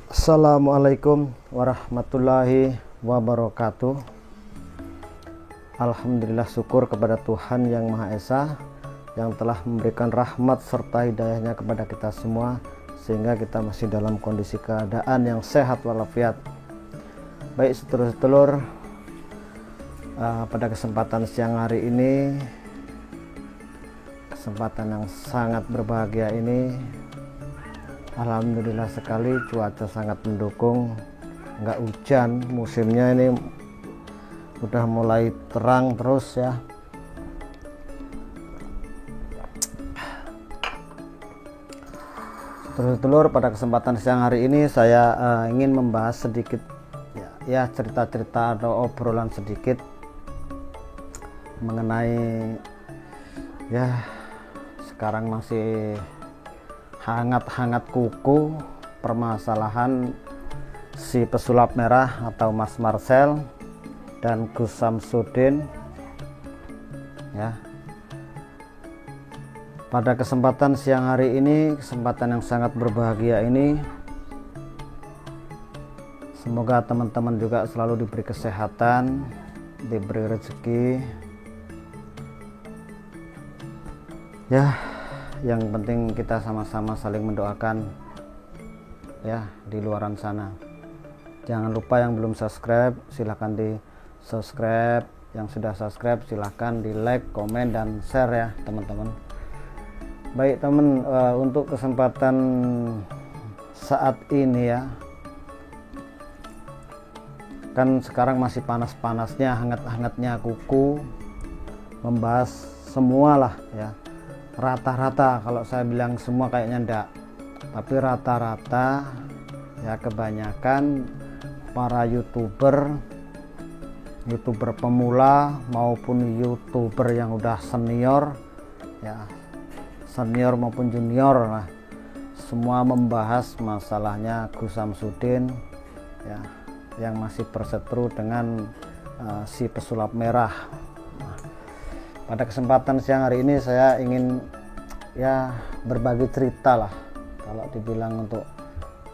Assalamualaikum warahmatullahi wabarakatuh. Alhamdulillah, syukur kepada Tuhan Yang Maha Esa yang telah memberikan rahmat serta hidayahnya kepada kita semua sehingga kita masih dalam kondisi keadaan yang sehat walafiat. Baik sedulur-sedulur, pada kesempatan siang hari ini, kesempatan yang sangat berbahagia ini, alhamdulillah sekali cuaca sangat mendukung, nggak hujan, musimnya ini udah mulai terang terus ya. Telur-telur, pada kesempatan siang hari ini saya ingin membahas sedikit ya cerita-cerita atau obrolan sedikit mengenai ya sekarang masih hangat-hangat kuku permasalahan si pesulap merah atau Mas Marcel dan Gus Samsudin ya. Pada kesempatan siang hari ini, kesempatan yang sangat berbahagia ini, semoga teman-teman juga selalu diberi kesehatan, diberi rezeki ya. Yang penting kita sama-sama saling mendoakan ya di luaran sana. Jangan lupa yang belum subscribe silahkan di subscribe, yang sudah subscribe silahkan di like, komen, dan share ya teman-teman. Baik teman, untuk kesempatan saat ini ya, kan sekarang masih panas-panasnya, hangat-hangatnya kuku, membahas semualah ya, rata-rata. Kalau saya bilang semua kayaknya enggak, tapi rata-rata ya, kebanyakan para youtuber pemula maupun youtuber yang udah senior ya, senior maupun junior lah, semua membahas masalahnya Gus Samsudin ya, yang masih berseteru dengan si pesulap merah. Pada kesempatan siang hari ini saya ingin ya berbagi cerita lah. Kalau dibilang untuk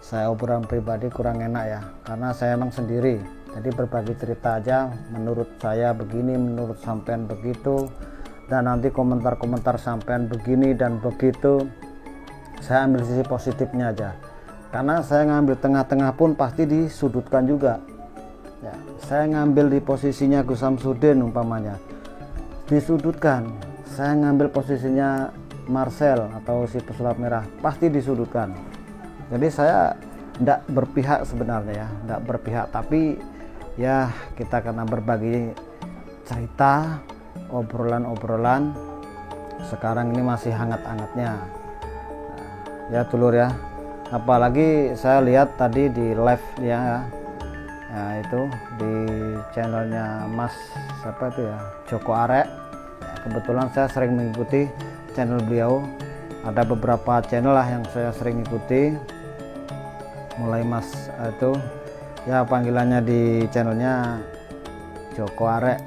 saya obrolan pribadi kurang enak ya, karena saya emang sendiri. Jadi berbagi cerita aja, menurut saya begini, menurut sampean begitu, dan nanti komentar-komentar sampean begini dan begitu. Saya ambil sisi positifnya aja. Karena saya ngambil tengah-tengah pun pasti disudutkan juga. Ya, saya ngambil di posisinya Gus Samsudin umpamanya, disudutkan. Saya ngambil posisinya Marcel atau si pesulap merah, pasti disudutkan. Jadi saya tidak berpihak sebenarnya ya, tidak berpihak, tapi ya kita karena berbagi cerita, obrolan-obrolan sekarang ini masih hangat-hangatnya ya dulur ya. Apalagi saya lihat tadi di live ya, itu di channelnya Mas siapa itu ya, Joko Arek. Kebetulan saya sering mengikuti channel beliau, ada beberapa channel lah yang saya sering ikuti, mulai Mas itu ya, panggilannya di channelnya Joko Arek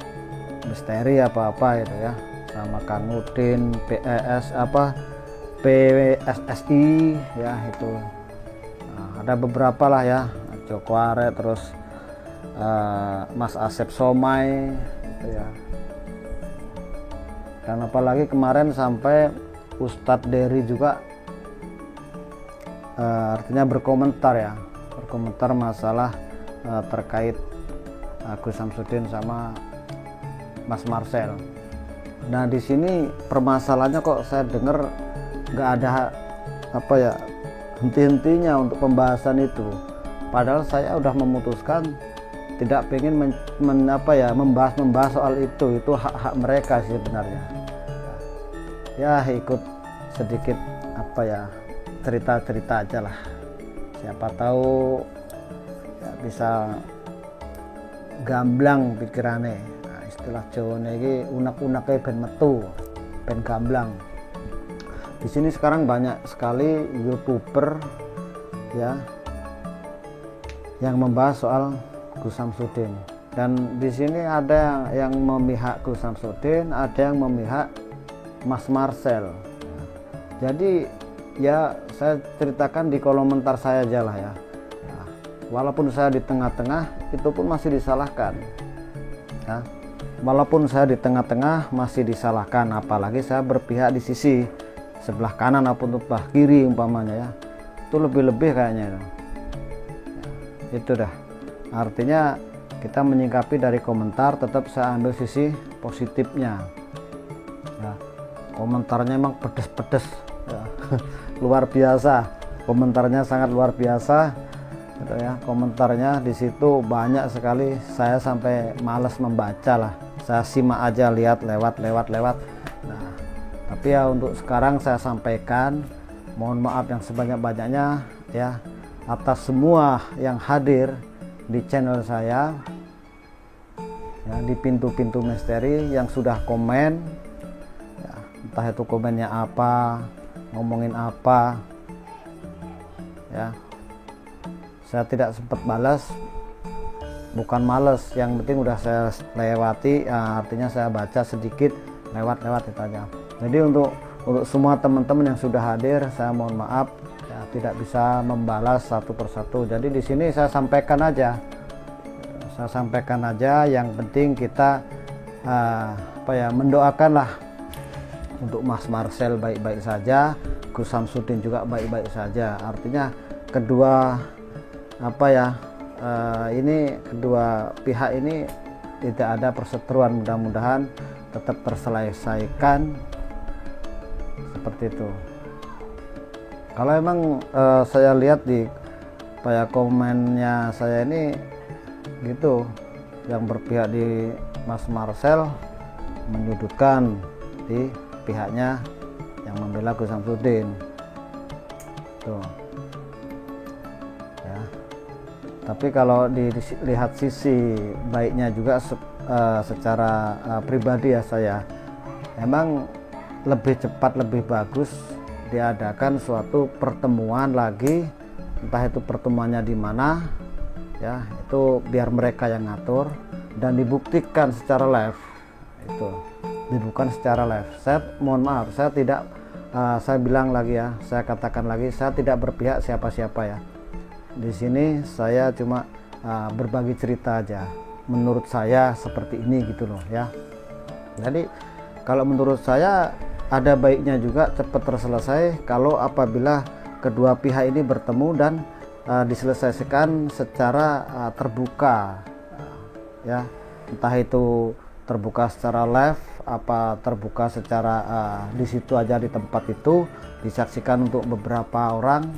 Misteri apa-apa itu ya, sama Kang Udin PES PSSI ya itu. Nah, ada beberapa lah ya, Joko Arek, terus Mas Asep Somai gitu ya. Dan apalagi kemarin sampai Ustadz Dery juga artinya berkomentar masalah terkait Gus Samsudin sama Mas Marcel. Nah di sini permasalahannya kok saya dengar nggak ada apa ya, henti-hentinya untuk pembahasan itu. Padahal saya udah memutuskan tidak pengen membahas soal itu hak-hak mereka sih sebenarnya. Ya ikut sedikit apa ya, cerita-cerita aja lah, siapa tahu ya bisa gamblang pikirannya. Nah, istilah Jawane iki unek-uneke ben metu, ben gamblang. Di sini sekarang banyak sekali youtuber ya yang membahas soal Gus Samsudin, dan di sini ada yang memihak Gus Samsudin, ada yang memihak Mas Marcel. Jadi ya saya ceritakan di kolom komentar saya aja lah ya. Nah, walaupun saya di tengah-tengah itu pun masih disalahkan ya. Walaupun saya di tengah-tengah masih disalahkan, apalagi saya berpihak di sisi sebelah kanan ataupun sebelah kiri umpamanya ya, itu lebih-lebih kayaknya ya. Itu dah artinya kita menyikapi dari komentar tetap saya ambil sisi positifnya ya. Komentarnya emang pedes-pedes ya. Luar biasa, komentarnya sangat luar biasa gitu ya. Komentarnya di situ banyak sekali, saya sampai males membaca lah, saya simak aja, lihat lewat. Nah, tapi ya untuk sekarang saya sampaikan, mohon maaf yang sebanyak-banyaknya ya atas semua yang hadir di channel saya ya, di pintu-pintu misteri yang sudah komen ya, entah itu komennya apa, ngomongin apa ya, saya tidak sempat balas, bukan males, yang penting udah saya lewati ya, artinya saya baca sedikit lewat itu aja. Jadi untuk semua teman-teman yang sudah hadir, saya mohon maaf ya, tidak bisa membalas satu persatu. Jadi di sini saya sampaikan aja, yang penting kita mendoakanlah untuk Mas Marcel baik-baik saja, Gus Samsudin juga baik-baik saja. Artinya kedua kedua pihak ini tidak ada perseteruan, mudah-mudahan tetap terselesaikan seperti itu. Kalau emang saya lihat di komennya saya ini gitu, yang berpihak di Mas Marcel menyudutkan di pihaknya yang membela Gus Samsudin tuh ya. Tapi kalau dilihat sisi baiknya juga secara pribadi ya, saya emang lebih cepat lebih bagus diadakan suatu pertemuan lagi, entah itu pertemuannya di mana ya, itu biar mereka yang ngatur dan dibuktikan secara live. Itu dibukan secara live. Saya mohon maaf, saya tidak saya bilang lagi ya, saya katakan lagi, saya tidak berpihak siapa-siapa ya. Di sini saya cuma berbagi cerita aja, menurut saya seperti ini gitu loh ya. Jadi kalau menurut saya ada baiknya juga cepat terselesai kalau apabila kedua pihak ini bertemu dan diselesaikan secara terbuka ya, entah itu terbuka secara live apa terbuka secara di situ aja, di tempat itu disaksikan untuk beberapa orang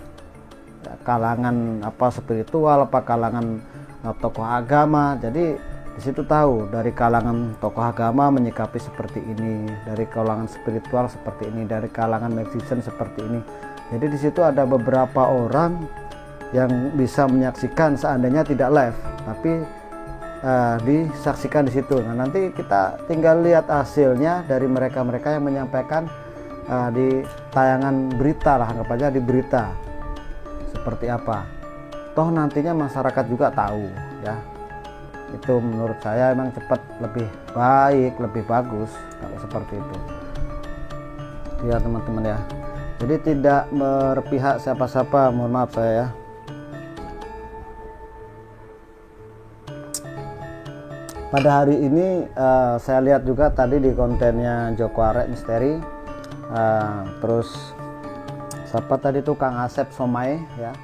ya, kalangan spiritual, kalangan tokoh agama. Jadi di situ tahu dari kalangan tokoh agama menyikapi seperti ini, dari kalangan spiritual seperti ini, dari kalangan magician seperti ini. Jadi di situ ada beberapa orang yang bisa menyaksikan seandainya tidak live, tapi disaksikan di situ. Nah, nanti kita tinggal lihat hasilnya dari mereka-mereka yang menyampaikan di tayangan berita lah, anggap aja di berita seperti apa. Toh nantinya masyarakat juga tahu ya. Itu menurut saya emang cepat lebih baik, lebih bagus kalau seperti itu ya teman-teman ya. Jadi tidak berpihak siapa-siapa, mohon maaf saya ya. Pada hari ini saya lihat juga tadi di kontennya Joko Arek Misteri, terus siapa tadi tuh Kang Asep Somai ya.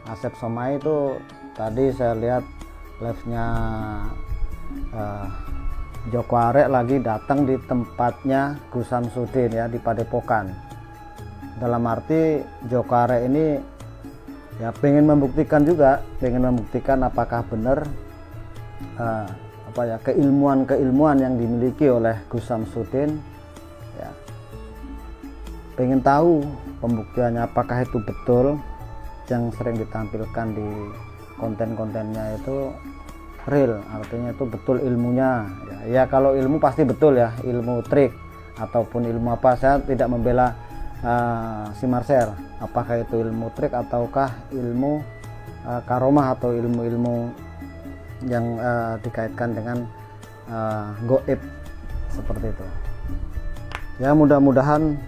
Asep Somai itu tadi saya lihat live-nya Joko Arek lagi datang di tempatnya Gus Samsudin ya, di Padepokan. Dalam arti Joko Arek ini ya pengen membuktikan apakah benar keilmuan yang dimiliki oleh Gus Samsudin ya. Pengen tahu pembuktiannya apakah itu betul yang sering ditampilkan di konten-kontennya itu real, artinya itu betul ilmunya ya. Kalau ilmu pasti betul ya, ilmu trik ataupun ilmu apa, saya tidak membela si Marcel apakah itu ilmu trik ataukah ilmu karomah atau ilmu-ilmu yang dikaitkan dengan goib seperti itu ya. Mudah-mudahan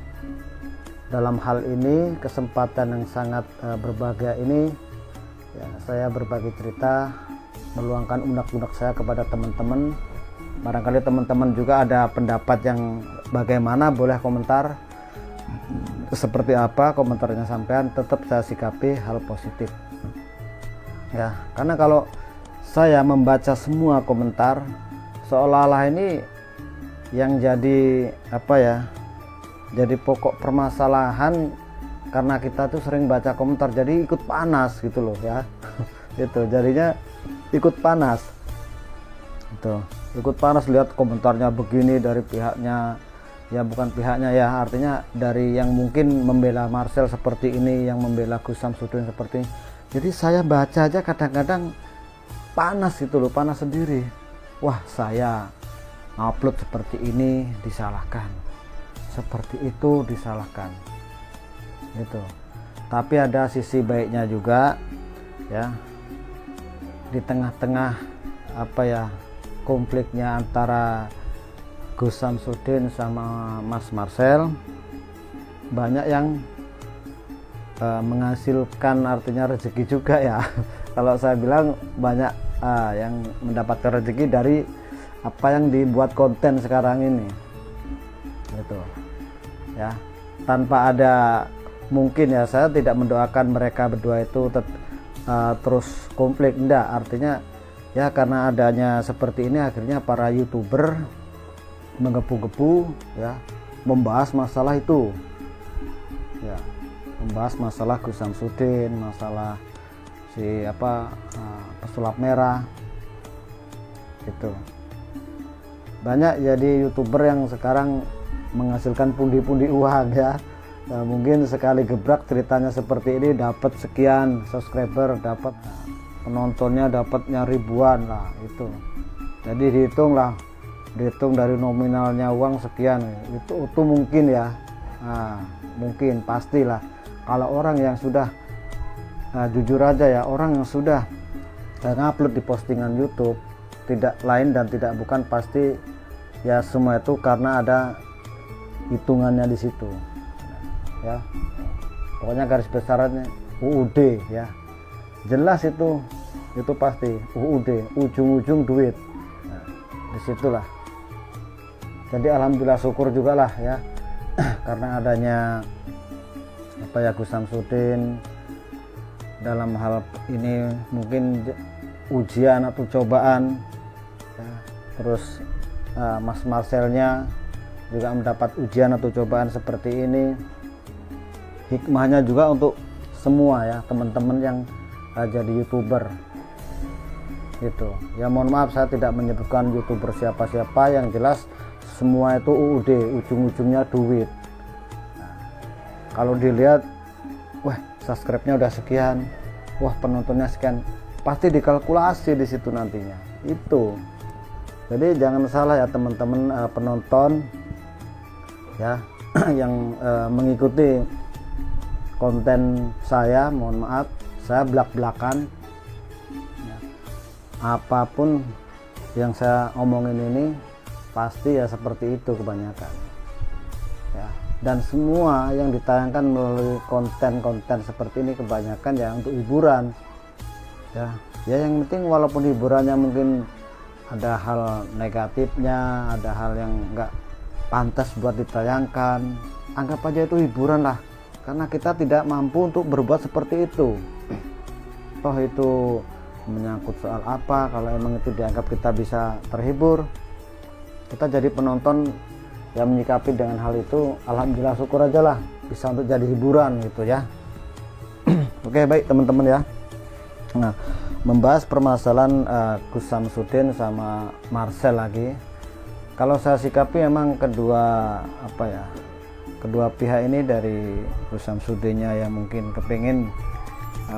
dalam hal ini kesempatan yang sangat berbahagia ini ya, saya berbagi cerita, meluangkan unek-unek saya kepada teman-teman. Barangkali teman-teman juga ada pendapat yang bagaimana, boleh komentar seperti apa komentarnya sampean, tetap saya sikapi hal positif ya, karena kalau saya membaca semua komentar seolah-olah ini yang jadi apa ya, jadi pokok permasalahan, karena kita tuh sering baca komentar jadi ikut panas gitu loh ya. Itu jadinya ikut panas, itu ikut panas lihat komentarnya begini dari pihaknya, ya bukan pihaknya ya, artinya dari yang mungkin membela Marcel seperti ini, yang membela Gus Samsudin seperti ini. Jadi saya baca aja kadang-kadang panas gitu loh, panas sendiri. Wah, saya upload seperti ini disalahkan, seperti itu disalahkan gitu. Tapi ada sisi baiknya juga ya, di tengah-tengah apa ya, konfliknya antara Gus Samsudin sama Mas Marcel, banyak yang menghasilkan, artinya rezeki juga ya. Kalau saya bilang banyak yang mendapatkan rezeki dari apa yang dibuat konten sekarang ini gitu ya, tanpa ada, mungkin ya, saya tidak mendoakan mereka berdua itu terus konflik, enggak, artinya ya karena adanya seperti ini akhirnya para YouTuber menggebu-gebu ya, membahas masalah itu ya, membahas masalah Gus Samsudin, masalah si apa pesulap merah gitu. Banyak jadi YouTuber yang sekarang menghasilkan pundi-pundi uang ya. Nah, mungkin sekali gebrak ceritanya seperti ini dapat sekian subscriber, dapat penontonnya dapatnya ribuan lah itu. Jadi dihitung dari nominalnya uang sekian, itu mungkin ya. Nah, mungkin pastilah kalau orang yang sudah jujur aja ya, orang yang sudah ngupload di postingan YouTube, tidak lain dan tidak bukan pasti ya, semua itu karena ada hitungannya di situ ya. Pokoknya garis besarnya UUD ya, jelas itu pasti UUD, ujung-ujung duit. Nah, disitulah. Jadi alhamdulillah, syukur juga lah ya karena adanya apa ya, Gus Samsudin dalam hal ini mungkin ujian atau cobaan ya. Terus Mas Marcelnya juga mendapat ujian atau cobaan seperti ini. Hikmahnya juga untuk semua ya, teman-teman yang jadi YouTuber gitu ya. Mohon maaf saya tidak menyebutkan YouTuber siapa-siapa, yang jelas semua itu UUD, ujung-ujungnya duit. Nah, kalau dilihat, wah subscribe-nya udah sekian, wah penontonnya sekian, pasti dikalkulasi di situ nantinya itu. Jadi jangan salah ya teman-teman penonton ya yang mengikuti konten saya, mohon maaf saya belak-belakan ya. Apapun yang saya omongin ini pasti ya seperti itu kebanyakan ya. Dan semua yang ditayangkan melalui konten-konten seperti ini kebanyakan ya untuk hiburan ya. Ya yang penting walaupun hiburannya mungkin ada hal negatifnya, ada hal yang enggak pantas buat ditayangkan, anggap aja itu hiburan lah, karena kita tidak mampu untuk berbuat seperti itu. Toh itu menyangkut soal apa, kalau emang itu dianggap kita bisa terhibur, kita jadi penonton yang menyikapi dengan hal itu, alhamdulillah syukur aja lah bisa untuk jadi hiburan gitu ya. Oke, baik teman-teman ya. Nah, membahas permasalahan Gus Samsudin sama Marcel lagi. Kalau saya sikapi emang kedua pihak ini, dari Gus Samsudinnya yang mungkin kepingin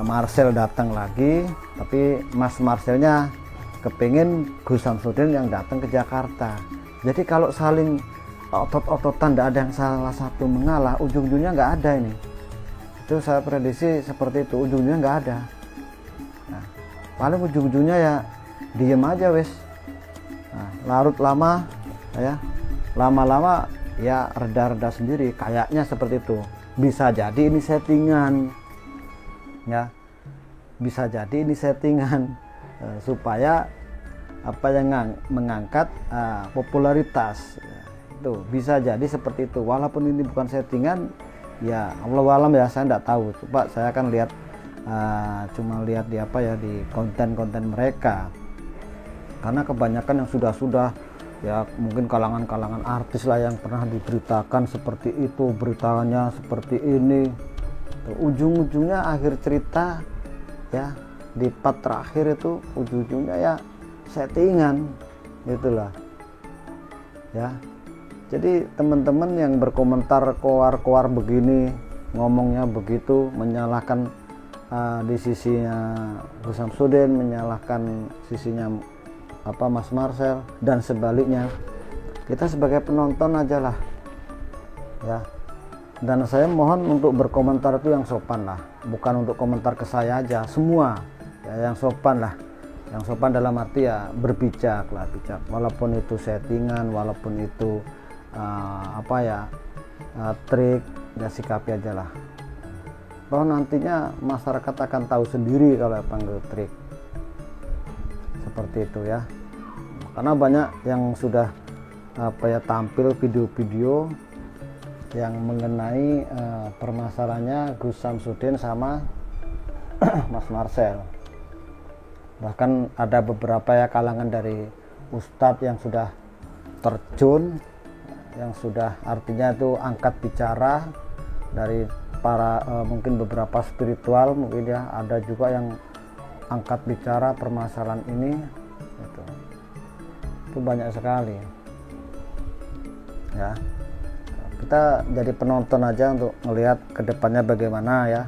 Marcel datang lagi, tapi Mas Marcelnya kepingin Gus Samsudin yang datang ke Jakarta. Jadi kalau saling otot-ototan, tidak ada yang salah satu mengalah, ujung-ujungnya nggak ada ini. Itu saya prediksi seperti itu, ujung-ujungnya nggak ada. Nah, paling ujung-ujungnya ya diem aja wes. Nah, larut lama ya, lama-lama ya reda-reda sendiri, kayaknya seperti itu. Bisa jadi ini settingan ya, bisa jadi ini settingan supaya apa yang mengangkat popularitas. Itu bisa jadi seperti itu, walaupun ini bukan settingan ya, Allah alam ya, saya tidak tahu. Coba saya akan lihat cuma lihat di apa ya, di konten-konten mereka, karena kebanyakan yang sudah ya mungkin kalangan artis lah yang pernah diberitakan seperti itu, beritanya seperti ini, ujung-ujungnya akhir cerita ya di part terakhir itu ujung-ujungnya ya settingan gitulah ya. Jadi teman-teman yang berkomentar koar-koar begini, ngomongnya begitu, menyalahkan di sisinya Gus Samsudin, menyalahkan sisinya apa Mas Marcel dan sebaliknya, kita sebagai penonton aja lah ya. Dan saya mohon untuk berkomentar itu yang sopan lah, bukan untuk komentar ke saya aja, semua ya, yang sopan lah. Yang sopan dalam arti ya berbijak lah, bijak, walaupun itu settingan, walaupun itu apa ya trik, ya sikapi aja lah. Bahwa nantinya masyarakat akan tahu sendiri kalau panggil trik seperti itu ya. Karena banyak yang sudah apa ya tampil video-video yang mengenai permasalahannya Gus Samsudin sama Mas Marcel. Bahkan ada beberapa ya kalangan dari ustadz yang sudah terjun, yang sudah artinya itu angkat bicara dari para mungkin beberapa spiritual mungkin ya, ada juga yang angkat bicara permasalahan ini itu banyak sekali ya. Kita jadi penonton aja untuk melihat kedepannya bagaimana ya.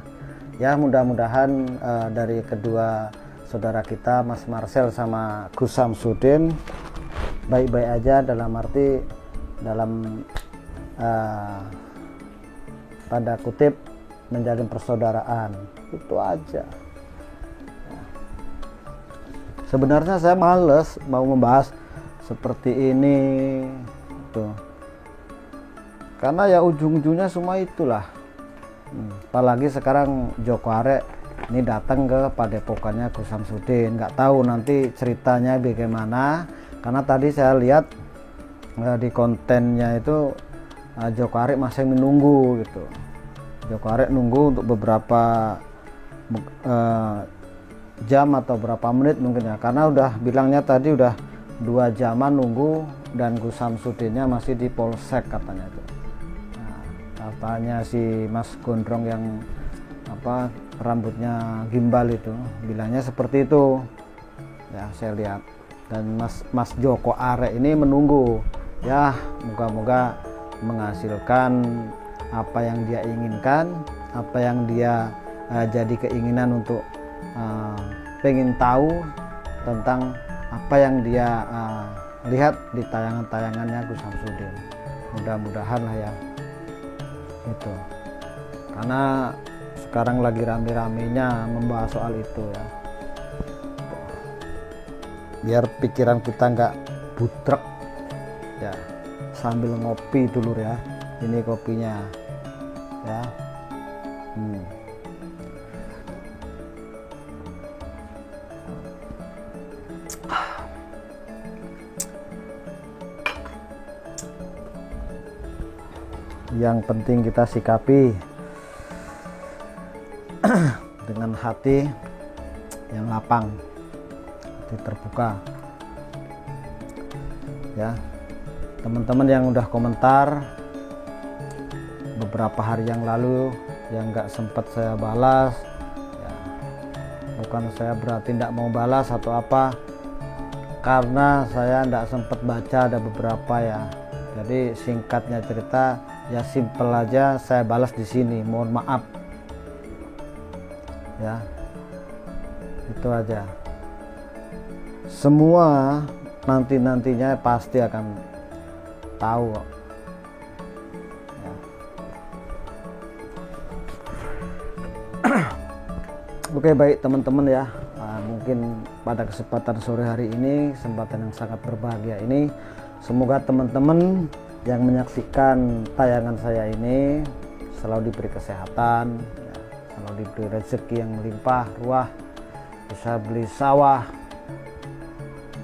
Ya mudah-mudahan dari kedua saudara kita Mas Marcel sama Gus Samsudin baik-baik aja, dalam arti dalam tanda kutip menjalin persaudaraan, itu aja. Sebenarnya saya males mau membahas seperti ini tuh, karena ya ujung-ujungnya semua itulah. Apalagi sekarang Joko Arek ini datang ke padepokannya Gus Samsudin, nggak tahu nanti ceritanya bagaimana, karena tadi saya lihat di kontennya itu Joko Arek masih menunggu gitu. Joko Arek nunggu untuk beberapa jam atau berapa menit mungkin ya, karena udah bilangnya tadi udah 2 jaman nunggu dan Gus Samsudinnya masih di Polsek katanya itu. Nah, katanya si Mas Gondrong yang apa rambutnya gimbal itu bilangnya seperti itu ya, saya lihat. Dan Mas Joko Arek ini menunggu ya, moga-moga menghasilkan apa yang dia inginkan, apa yang dia jadi keinginan untuk pengen tahu tentang apa yang dia lihat di tayangan-tayangannya Gus Samsudin. Mudah-mudahan lah ya itu, karena sekarang lagi rame-ramenya membahas soal itu ya, biar pikiran kita nggak butrek ya, sambil ngopi dulu ya. Ini kopinya ya. Yang penting kita sikapi dengan hati yang lapang, hati terbuka ya. Teman-teman yang udah komentar beberapa hari yang lalu yang nggak sempat saya balas ya, bukan saya berarti tidak mau balas atau apa, karena saya tidak sempat baca, ada beberapa ya. Jadi singkatnya cerita ya, simple aja saya balas di sini, mohon maaf ya, itu aja. Semua nantinya pasti akan tahu ya. Oke, baik teman-teman ya, mungkin pada kesempatan sore hari ini, kesempatan yang sangat berbahagia ini, semoga teman-teman yang menyaksikan tayangan saya ini selalu diberi kesehatan ya, selalu diberi rezeki yang melimpah ruah, bisa beli sawah,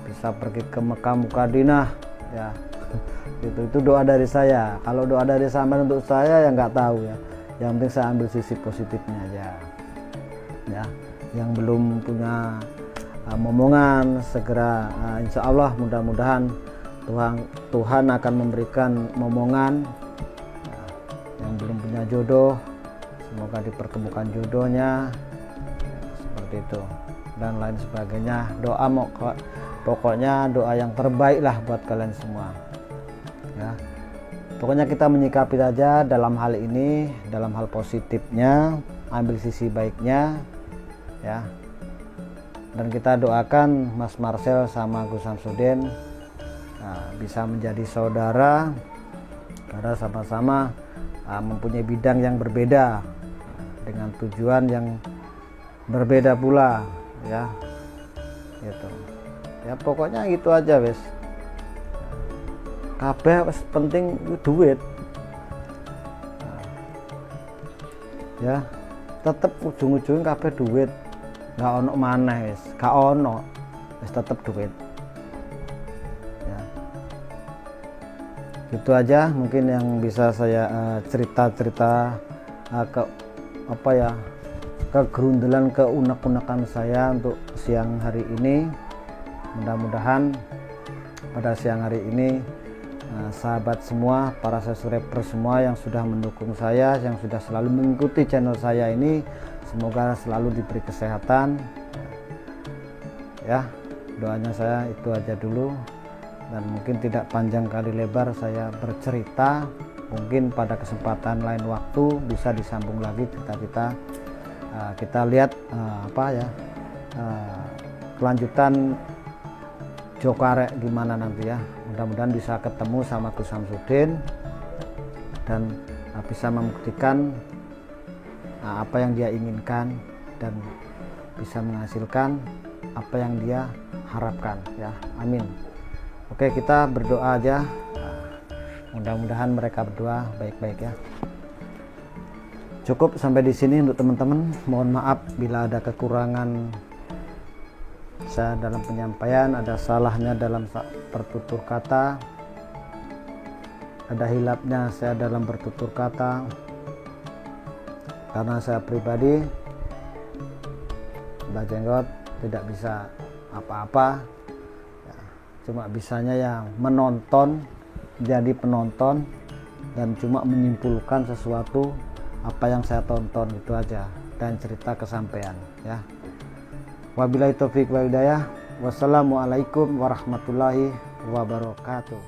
bisa pergi ke Mekah Mukarramah ya. Itu doa dari saya. Kalau doa dari sampean untuk saya ya nggak tahu ya. Yang penting saya ambil sisi positifnya aja ya. Yang belum punya momongan segera, insya Allah mudah-mudahan Tuhan akan memberikan momongan. Yang belum punya jodoh semoga dipertemukan jodohnya seperti itu dan lain sebagainya. Doa pokoknya doa yang terbaik lah buat kalian semua ya. Pokoknya kita menyikapi saja dalam hal ini, dalam hal positifnya, ambil sisi baiknya ya. Dan kita doakan Mas Marcel sama Gus Samsudin bisa menjadi saudara karena sama-sama mempunyai bidang yang berbeda dengan tujuan yang berbeda pula ya. Gitu ya, pokoknya gitu aja wes. Kabeh penting duit ya, tetep ujung-ujungnya kabeh duit, nggak ono maneh wes, gak ono wes, tetep duit ya. Gitu aja mungkin yang bisa saya cerita-cerita ke apa ya, kegerundelan, keunek-unekan saya untuk siang hari ini. Mudah-mudahan pada siang hari ini sahabat semua, para subscriber semua yang sudah mendukung saya, yang sudah selalu mengikuti channel saya ini, semoga selalu diberi kesehatan ya. Doanya saya itu aja dulu, dan mungkin tidak panjang kali lebar saya bercerita. Mungkin pada kesempatan lain waktu bisa disambung lagi kita lihat kelanjutan Joko Arek gimana nanti ya. Mudah-mudahan bisa ketemu sama Gus Samsudin dan bisa membuktikan apa yang dia inginkan dan bisa menghasilkan apa yang dia harapkan ya. Amin. Oke, kita berdoa aja. Mudah-mudahan mereka berdua baik-baik ya. Cukup sampai di sini untuk teman-teman. Mohon maaf bila ada kekurangan saya dalam penyampaian, ada salahnya dalam bertutur kata, ada hilapnya saya dalam bertutur kata, karena saya pribadi Mbah Jenggot tidak bisa apa-apa ya, cuma bisanya yang menonton, jadi penonton dan cuma menyimpulkan sesuatu apa yang saya tonton, itu aja, dan cerita kesampaian ya. Wabillahi taufiq wal hidayah. Wassalamualaikum warahmatullahi wabarakatuh.